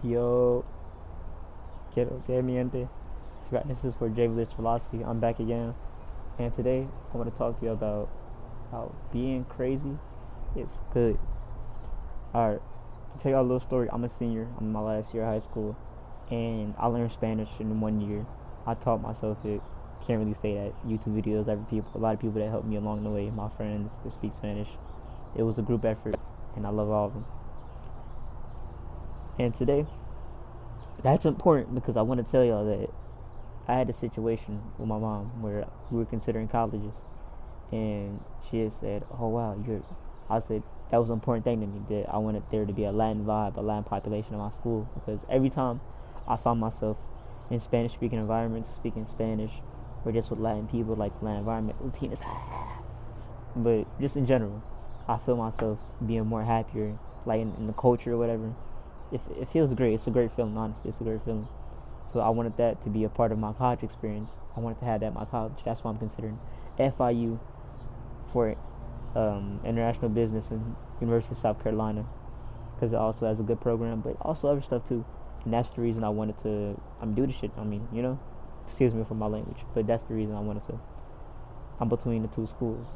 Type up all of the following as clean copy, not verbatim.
Yo, que miente. Forgot this is for J Bliss Philosophy. I'm back again, and today I want to talk to you about how being crazy is good. Alright, to tell you a little story, I'm a senior. I'm in my last year of high school, and I learned Spanish in 1 year. I taught myself it. Can't really say that. YouTube videos, a lot of people that helped me along the way. My friends that speak Spanish. It was a group effort, and I love all of them. And today, that's important because I want to tell y'all that I had a situation with my mom where we were considering colleges, and she had said, "Oh wow, you're." I said that was an important thing to me that I wanted there to be a Latin vibe, a Latin population in my school because every time I found myself in Spanish-speaking environments, speaking Spanish, or just with Latin people, like Latin environment, Latinas, but just in general, I feel myself being more happier, like in the culture or whatever. It feels great. It's a great feeling, honestly. It's a great feeling. So I wanted that to be a part of my college experience. I wanted to have that in my college. That's why I'm considering FIU for international business in University of South Carolina because it also has a good program, but also other stuff too. And that's the reason I wanted to do the shit. Excuse me for my language, but that's the reason I wanted to. I'm between the two schools,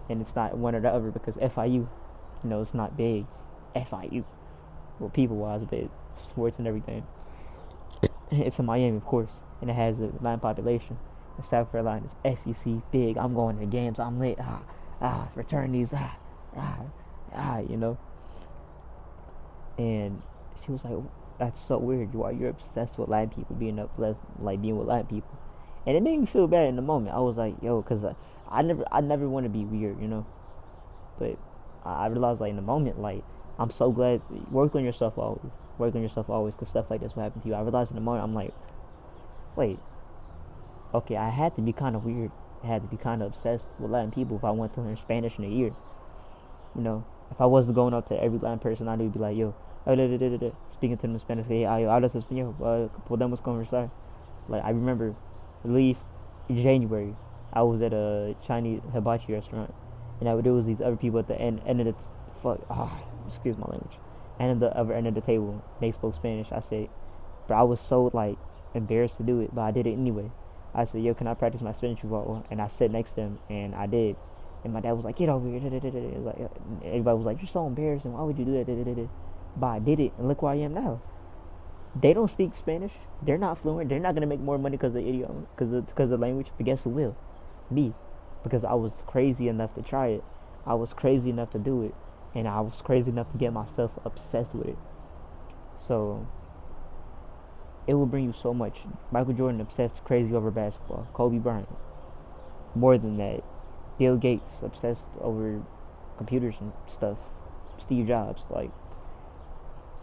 and it's not one or the other because FIU, it's not big. It's FIU, well, people wise, but sports and everything. It's in Miami, of course, and it has a Latin population. In South Carolina, it's SEC big. I'm going to the games. I'm lit. Fraternities. Ah, you know. And she was like, "That's so weird. You're obsessed with Latin people being with Latin people," and it made me feel bad in the moment. I was like, "Yo," because I never want to be weird. But I realized like in the moment, like I'm so glad. Work on yourself always. Work on yourself always, because stuff like this will happen to you. I realized in the moment, I'm like, wait, okay, I had to be kind of weird. I had to be kind of obsessed with Latin people if I wanted to learn Spanish in a year. If I was going up to every Latin person, I'd be like, yo, speaking to them in Spanish, hey, yo, hablas español, podemos conversar. Like I remember, leave in January, I was at a Chinese hibachi restaurant, and there was these other people at the end of the excuse my language, end of the other end of the table. They spoke Spanish. I said, but I was so like embarrassed to do it, but I did it anyway. I said, yo, can I practice my Spanish with you? And I sat next to them, and I did. And my dad was like, get over here. Like, everybody was like, you're so embarrassing. Why would you do that? But I did it, and look where I am now. They don't speak Spanish. They're not fluent. They're not gonna make more money because of idiom, because of language. But guess who will? Me, because I was crazy enough to try it. I was crazy enough to do it, and I was crazy enough to get myself obsessed with it. So it will bring you so much. Michael Jordan obsessed crazy over basketball. Kobe Bryant, more than that. Bill Gates obsessed over computers and stuff. Steve Jobs, like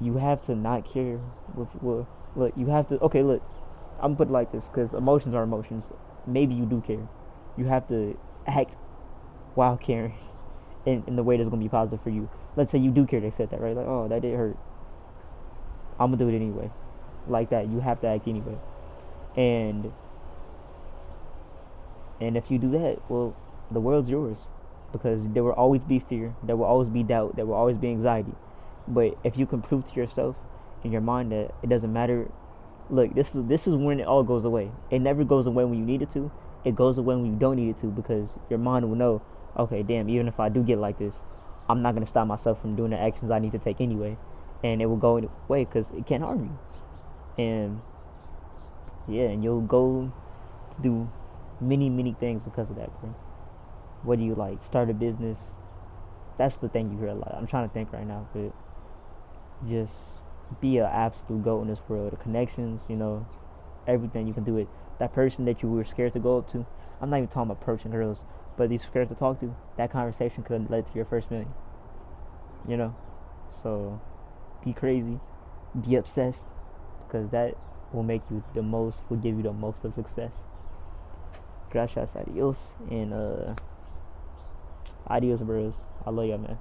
you have to not care. Look, you have to. Okay, look, I'm gonna put it like this because emotions are emotions. Maybe you do care. You have to act while caring in the way that's gonna be positive for you. Let's say you do care to accept that, right? Like, oh, that did hurt. I'm gonna do it anyway. Like that, you have to act anyway. And and if you do that, well, the world's yours because there will always be fear, there will always be doubt, there will always be anxiety. But if you can prove to yourself in your mind that it doesn't matter, look, this is when it all goes away. It never goes away when you need it to. It goes away when you don't need it to because your mind will know, okay, damn, even if I do get like this, I'm not gonna stop myself from doing the actions I need to take anyway, and it will go away because it can't harm you. And yeah, and you'll go to do many things because of that, bro. What do you like? Start a business. That's the thing you hear a lot. I'm trying to think right now, but just be an absolute goat in this world. The connections, everything you can do it. That person that you were scared to go up to. I'm not even talking about approaching girls, but you scared to talk to. That conversation could have led to your first million. You know, so be crazy, be obsessed, because that will give you the most of success. Gracias, adios, and adios, bros. I love y'all, man.